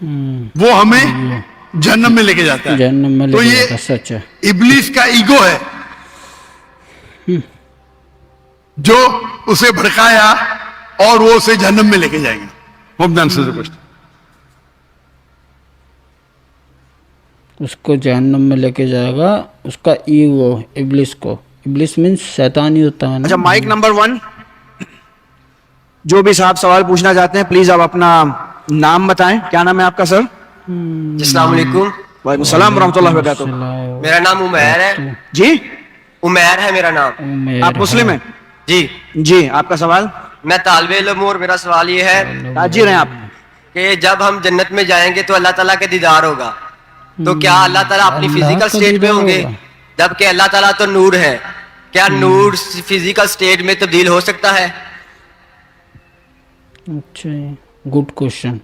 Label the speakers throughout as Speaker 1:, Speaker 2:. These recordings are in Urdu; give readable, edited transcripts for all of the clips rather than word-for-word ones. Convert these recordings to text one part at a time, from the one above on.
Speaker 1: وہ ہمیں جہنم میں لے کے جاتا ہے.
Speaker 2: جہنم میں
Speaker 1: تو
Speaker 2: لے
Speaker 1: یہ
Speaker 2: جاتا، سچ ہے.
Speaker 1: ابلیس کا ایگو ہے جو اسے بھڑکایا اور وہ اسے جہنم میں لے کے جائیں گے. Hope the answer the question.
Speaker 2: اس کو جہنم میں لے کے جائے گا، اس کا ایگو ابلیس کو. ابلیس مینس شیطان ہی ہوتا ہے نا.
Speaker 3: اچھا مائک نمبر 1. جو بھی صاحب سوال پوچھنا چاہتے ہیں پلیز آپ اپنا نام بتائیں. کیا نام ہے آپ کا سر؟
Speaker 4: السلام علیکم.
Speaker 3: وعلیکم السلام ورحمۃ اللہ وبرکاتہ.
Speaker 4: میرا نام عمیر ہے.
Speaker 3: جی
Speaker 4: عمیر ہے میرا نام.
Speaker 3: آپ مسلم ہیں؟
Speaker 4: جی
Speaker 3: جی. آپ کا سوال؟
Speaker 4: میں طالب علم ہوں اور میرا سوال یہ ہے
Speaker 3: تاجر ہیں آپ؟
Speaker 4: کہ جب ہم جنت میں جائیں گے تو اللہ تعالیٰ کے دیدار ہوگا، تو کیا اللہ تعالیٰ اپنی
Speaker 2: اللہ
Speaker 4: فزیکل
Speaker 2: کا
Speaker 4: اسٹیٹ میں
Speaker 2: دیدار
Speaker 4: ہوں گے؟
Speaker 2: ہوگا۔
Speaker 4: جبکہ اللہ تعالیٰ تو نور ہے، کیا نور فزیکل اسٹیٹ میں تبدیل ہو سکتا ہے؟
Speaker 2: اچھا، گڈ کوشچن.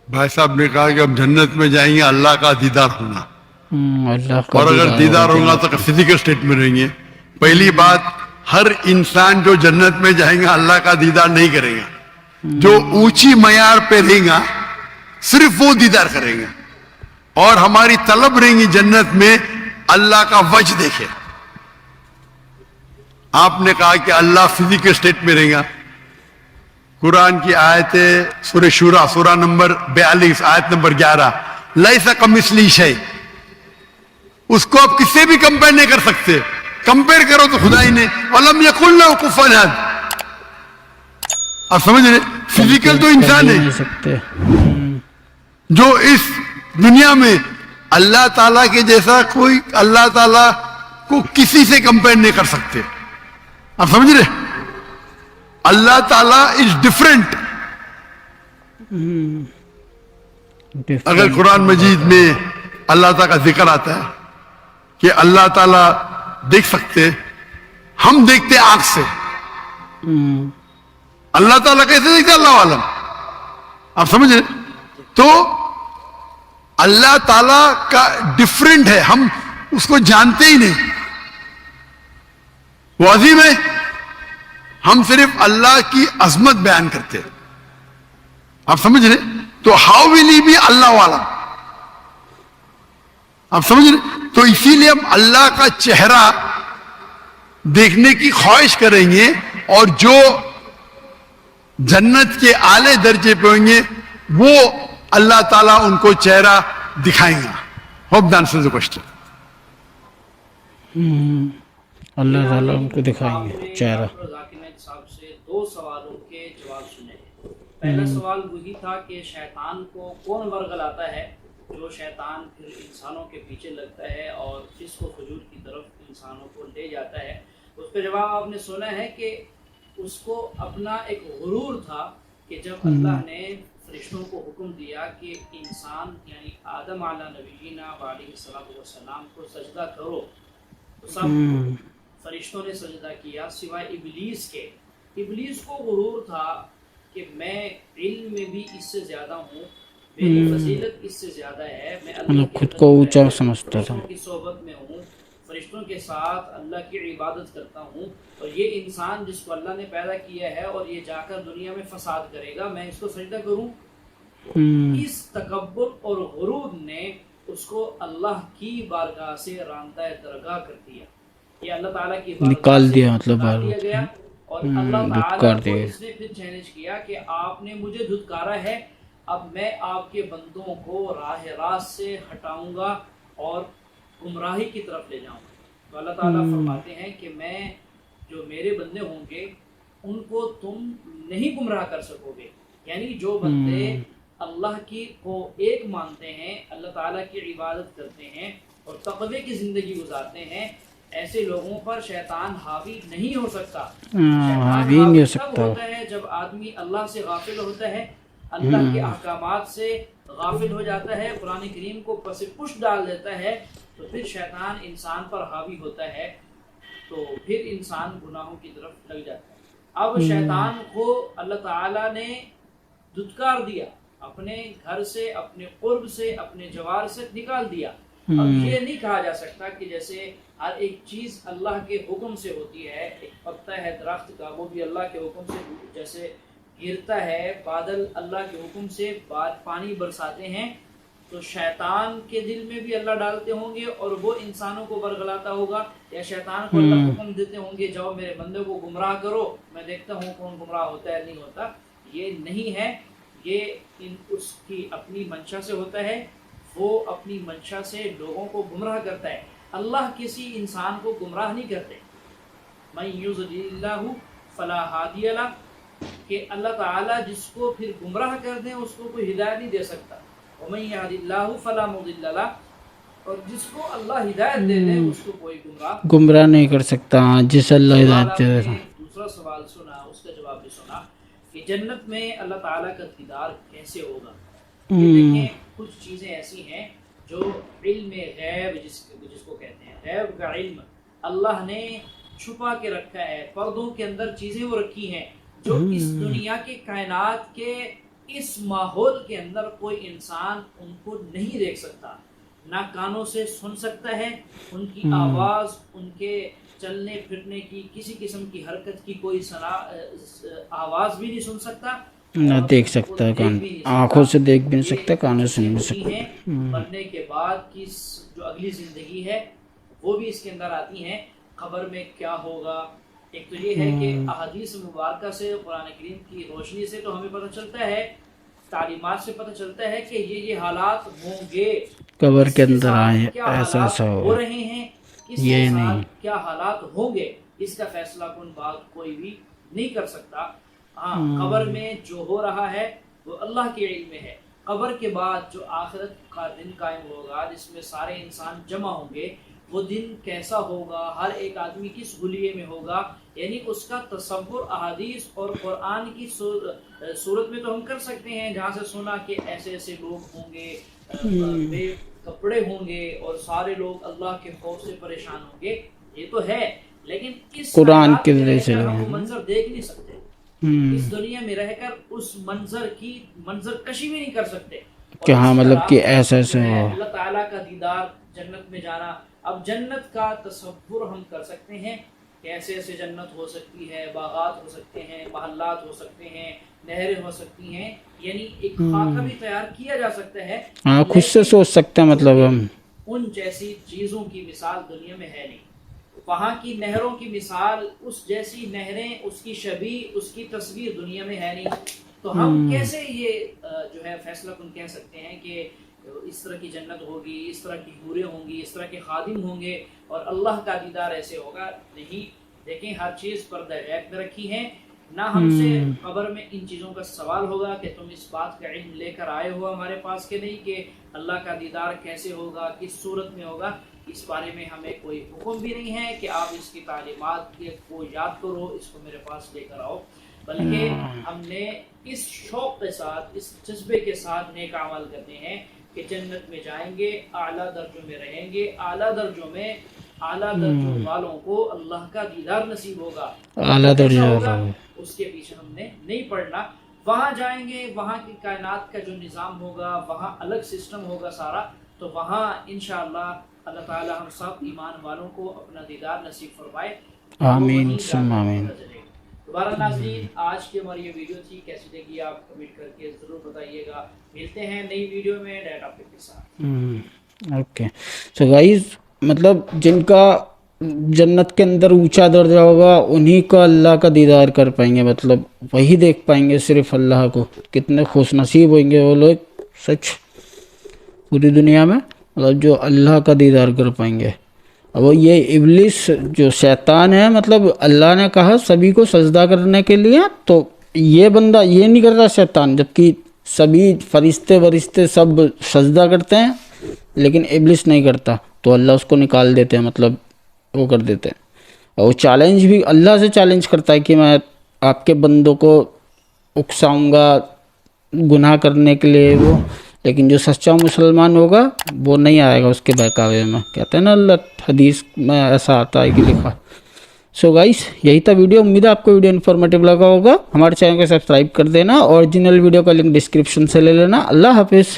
Speaker 1: بھائی صاحب نے کہا کہ ہم جنت میں جائیں گے اللہ کا دیدار ہونا،
Speaker 2: اللہ کا
Speaker 1: اور اگر دیدار ہوگا تو فزیکل اسٹیٹ میں رہیں گے. پہلی بات، ہر انسان جو جنت میں جائیں گا اللہ کا دیدار نہیں کرے گا. جو اونچی معیار پہ رہیں گا صرف وہ دیدار کریں گے. اور ہماری طلب رہیں گی جنت میں اللہ کا وجہ دیکھے. آپ نے کہا کہ اللہ فزیکل اسٹیٹ میں رہے گا. قرآن کی آیت سورہ شورا سورہ نمبر 42 آیت نمبر 11، لیس کمثلہ شیء. اس کو آپ کس سے بھی کمپیئر نہیں کر سکتے. کمپیئر کرو تو خدا ہی نے وَلَمْ يَكُنْ لَهُ كُفُوًا أَحَدٌ. آپ سمجھ رہے؟ فزیکل تو انسان ہے
Speaker 2: نہیں سکتے.
Speaker 1: جو اس دنیا میں اللہ تعالیٰ کے جیسا کوئی اللہ تعالیٰ کو کسی سے کمپیئر نہیں کر سکتے. آپ سمجھ رہے؟ اللہ تعالیٰ از ڈفرینٹ. اگر قرآن مجید میں اللہ تعالیٰ کا ذکر آتا ہے کہ اللہ تعالیٰ دیکھ سکتے، ہم دیکھتے آنکھ سے، اللہ تعالیٰ کیسے دیکھتے اللہ عالم. آپ سمجھ رہے؟ تو اللہ تعالیٰ کا ڈفرینٹ ہے، ہم اس کو جانتے ہی نہیں. وہ عظیم ہے، ہم صرف اللہ کی عظمت بیان کرتے ہیں. آپ سمجھ رہے؟ تو ہاؤ ول ہی بی اللہ والا. آپ سمجھ رہے؟ تو اسی لیے ہم اللہ کا چہرہ دیکھنے کی خواہش کریں گے، اور جو جنت کے اعلی درجے پہ ہوں گے وہ اللہ تعالیٰ ان کو چہرہ دکھائیں گا. Hope the answer the question.
Speaker 2: اللہ تعالیٰ ان کو دکھائیں گے چہرہ.
Speaker 5: ذاکر نائک صاحب سے 2 سوالوں کے جواب سنے. پہلا سوال وہی تھا کہ شیطان کو کون ورگلاتا ہے، جو شیطان پھر انسانوں کے پیچھے لگتا ہے اور فسق و فجور کی طرف انسانوں کو لے جاتا ہے. اس کا جواب آپ نے سنا ہے کہ اس کو اپنا ایک غرور تھا کہ جب اللہ نے فرشتوں کو حکم دیا کہ انسان یعنی آدم علیہ نبینا علیہ السلام کو سجدہ کرو، تو سب فرشتوں نے سجدہ کیا سوائے ابلیس کے. ابلیس کو غرور تھا کہ میں علم میں بھی اس سے زیادہ ہوں، میری فضیلت اس سے زیادہ ہے، میں اللہ کی
Speaker 2: خود کو اونچا سمجھتا تھا،
Speaker 5: فرشتوں کی صحبت میں ہوں، فرشتوں کے ساتھ اللہ کی عبادت کرتا ہوں، اور یہ انسان جس کو اللہ نے پیدا کیا ہے اور یہ جا کر دنیا میں فساد کرے گا، میں اس کو سجدہ کروں. اس تکبر اور غرور نے اس کو اللہ کی بارگاہ سے راندہ درگاہ کر دیا. یہ اللہ تعالیٰ کی بارگاہ
Speaker 2: نکال دیا،
Speaker 5: سے
Speaker 2: مطلب
Speaker 5: نکال دیا گیا، اور اللہ تعالیٰ
Speaker 2: دھتکار
Speaker 5: کو
Speaker 2: دیا.
Speaker 5: اس نے پھر چیلنج کیا کہ آپ نے مجھے دھتکارا ہے، اب میں آپ کے بندوں کو راہ راست سے ہٹاؤں گا اور گمراہی کی طرف لے جاؤں گا. تو اللہ تعالیٰ فرماتے ہیں کہ میں جو میرے بندے ہوں گے ان کو تم نہیں گمراہ کر سکو گے. یعنی جو بندے اللہ کی کو ایک مانتے ہیں، اللہ تعالیٰ کی عبادت کرتے ہیں اور تقوی کی زندگی گزارتے ہیں، ایسے لوگوں پر شیطان حاوی نہیں ہو سکتا.
Speaker 2: حاوی نہیں ہو سکتا.
Speaker 5: ہوتا ہے جب آدمی اللہ سے غافل ہوتا ہے، اللہ کے احکامات سے غافل ہو جاتا ہے، قرآن کریم کو پس پش ڈال دیتا ہے، تو پھر شیطان انسان پر حاوی ہوتا ہے، تو پھر انسان گناہوں کی طرف لگ جاتا ہے. اب شیطان کو اللہ تعالیٰ نے دھتکار دیا، اپنے گھر سے، اپنے قرب سے، اپنے جوار سے نکال دیا. اب یہ نہیں کہا جا سکتا کہ جیسے ہر ایک چیز اللہ کے حکم سے ہوتی ہے، ایک پتا ہے درخت کا وہ بھی اللہ کے حکم سے جیسے گرتا ہے بادل اللہ کے حکم سے پانی برساتے ہیں تو شیطان کے دل میں بھی اللہ ڈالتے ہوں گے اور وہ انسانوں کو برگلاتا ہوگا، یا شیطان کو اللہ حکم دیتے ہوں گے جاؤ میرے بندے کو گمراہ کرو، میں دیکھتا ہوں کون گمراہ ہوتا ہے نہیں ہوتا۔ یہ نہیں ہے، یہ اس کی اپنی منشا سے ہوتا ہے، وہ اپنی منشا سے لوگوں کو گمراہ کرتا ہے۔ اللہ کسی انسان کو گمراہ نہیں کرتے۔ من یضلل اللہ فلا ہادی لہ، کہ اللہ تعالیٰ جس کو پھر گمراہ کر دیں اس کو کوئی ہدایت نہیں دے سکتا۔ ومن یہد اللہ فلا مضل لہ، اور جس کو اللہ ہدایت دے دے اس کو کوئی
Speaker 2: گمراہ نہیں کر سکتا، جس اللہ ہدایت دے دے۔
Speaker 5: دوسرا سوال سنا، اس کا جواب بھی سنا کہ جنت میں اللہ تعالیٰ کا دیدار کیسے ہوگا۔ دیکھیں کچھ چیزیں ایسی ہیں جو علم غیب جس کو کہتے ہیں، غیب کا علم اللہ نے چھپا کے رکھا ہے، پردوں کے اندر چیزیں وہ رکھی ہیں جو اس دنیا کے کائنات کے اس ماحول کے اندر کوئی انسان ان کو نہیں دیکھ سکتا، نہ کانوں سے سن سکتا ہے، ان کی آواز، ان کے چلنے پھرنے کی کسی قسم کی حرکت کی کوئی آواز بھی نہیں سن سکتا،
Speaker 2: نہ دیکھ سکتا ہے، آنکھوں سے دیکھ بھی نہیں سکتا، کانوں سے نہیں سکتا۔
Speaker 5: مرنے کے بعد کی جو اگلی زندگی ہے وہ بھی اس کے اندر آتی ہیں، قبر میں کیا ہوگا۔ ایک تو یہ ہے کہ احادیث مبارکہ سے، قرآن کریم کی روشنی سے تو ہمیں پتہ چلتا ہے، تعلیمات سے پتہ چلتا ہے کہ یہ حالات ہوں گے،
Speaker 2: قبر کے اندر آئے ایسا
Speaker 5: ہو رہے ہیں، یہ نہیں کیا حالات ہوں گے، اس کا فیصلہ کن بات کوئی بھی نہیں کر سکتا۔ ہاں قبر میں جو ہو رہا ہے وہ اللہ کے علم میں ہے۔ قبر کے بعد جو آخرت کا دن قائم ہوگا جس میں سارے انسان جمع ہوں گے، وہ دن کیسا ہوگا، ہر ایک آدمی کس حلیے میں ہوگا، یعنی اس کا تصور احادیث اور قرآن کی صورت میں تو ہم کر سکتے ہیں، جہاں سے سنا کہ ایسے ایسے لوگ ہوں گے، بے کپڑے ہوں گے اور سارے لوگ اللہ کے خوف سے پریشان ہوں گے، یہ تو ہے، لیکن اس
Speaker 2: قرآن کے ذریعے سے
Speaker 5: ہم وہ منظر دیکھ نہیں سکتے، اس دنیا میں رہ کر اس منظر کی منظر کشی بھی نہیں کر سکتے
Speaker 2: کہ ہاں مطلب کہ ایسا ایسا ہو۔
Speaker 5: اللہ تعالیٰ کا دیدار، جنت میں جانا، اب جنت کا تصور ہم کر سکتے ہیں کہ ایسے ایسے جنت ہو سکتی ہے، باغات ہو سکتے ہیں، محلات ہو سکتے ہیں، نہریں ہو سکتی ہیں، یعنی ایک خاکہ بھی تیار کیا جا سکتا ہے،
Speaker 2: ہاں خود سے سوچ سکتے ہیں، مطلب ہم
Speaker 5: ان جیسی چیزوں کی مثال دنیا میں ہے نہیں۔ وہاں کی نہروں کی مثال، اس جیسی نہریں، اس کی شبیہ، اس کی تصویر دنیا میں ہے نہیں، تو ہم کیسے یہ جو ہے فیصلہ کن کہہ سکتے ہیں کہ اس طرح کی جنت ہوگی، اس طرح کی حوریں ہوں گی، اس طرح کے خادم ہوں گے اور اللہ کا دیدار ایسے ہوگا؟ نہیں۔ دیکھیں ہر چیز پردہ غیب میں رکھی ہے، نہ ہم سے قبر میں ان چیزوں کا سوال ہوگا کہ تم اس بات کا علم لے کر آئے ہو ہمارے پاس کہ نہیں، کہ اللہ کا دیدار کیسے ہوگا، کس صورت میں ہوگا، اس بارے میں ہمیں کوئی حکم بھی نہیں ہے کہ آپ اس کی تعلیمات کو یاد کرو، اس کو میرے پاس لے کر آؤ، بلکہ ہم نے اس شوق کے ساتھ، اس جذبے کے ساتھ نیک عمل کرنے ہیں کہ جنت میں جائیں گے، اعلیٰ درجوں میں رہیں گے، اعلیٰ درجوں میں اعلیٰ درجوں والوں کو اللہ کا دیدار نصیب ہوگا،
Speaker 2: اعلیٰ درجہ
Speaker 5: ہوگا، اس کے پیچھے ہم نے نہیں پڑھنا۔ وہاں جائیں گے، وہاں کی کائنات کا جو نظام ہوگا، وہاں الگ سسٹم ہوگا سارا، تو وہاں انشاءاللہ اللہ تعالی ہم سب ایمان والوں کو اپنا دیدار نصیب فرمائے،
Speaker 2: آمین ثم آمین۔
Speaker 5: دوبارہ ناظرین، آج کی ہماری یہ ویڈیو تھی، کیسی لگی آپ کمنٹ کر کے ضرور بتائیے گا۔ ملتے ہیں نئی ویڈیو میں نئے ٹاپک کے ساتھ۔
Speaker 2: اوکے سو گائز، مطلب جن کا جنت کے اندر اونچا درجہ ہوگا انہی کو اللہ کا دیدار کر پائیں گے، مطلب وہی دیکھ پائیں گے صرف اللہ کو۔ کتنے خوش نصیب ہوئیں گے وہ لوگ سچ پوری دنیا میں، مطلب جو اللہ کا دیدار کر پائیں گے۔ اب وہ یہ ابلیس جو شیطان ہے، مطلب اللہ نے کہا سبھی کو سجدہ کرنے کے لیے، تو یہ بندہ یہ نہیں کر رہا شیطان، جبکہ سبھی فرشتے سب سجدہ کرتے ہیں لیکن ابلیس نہیں کرتا، تو اللہ اس کو نکال دیتے ہیں، مطلب وہ کر دیتے ہیں۔ اور وہ چیلنج بھی اللہ سے چیلنج کرتا ہے کہ میں آپ کے بندوں کو اکساؤں گا گناہ کرنے کے لیے، وہ لیکن جو سچا مسلمان ہوگا وہ نہیں آئے گا اس کے بہکاوے میں، کہتے ہیں نا اللہ حدیث میں ایسا آتا ہے کہ لکھا۔ سو گائس، یہی تھا ویڈیو، امید ہے آپ کو ویڈیو انفارمیٹیو لگا ہوگا۔ ہمارے چینل کو سبسکرائب کر دینا، اوریجنل ویڈیو کا لنک ڈسکرپشن سے لے لینا۔ اللہ حافظ۔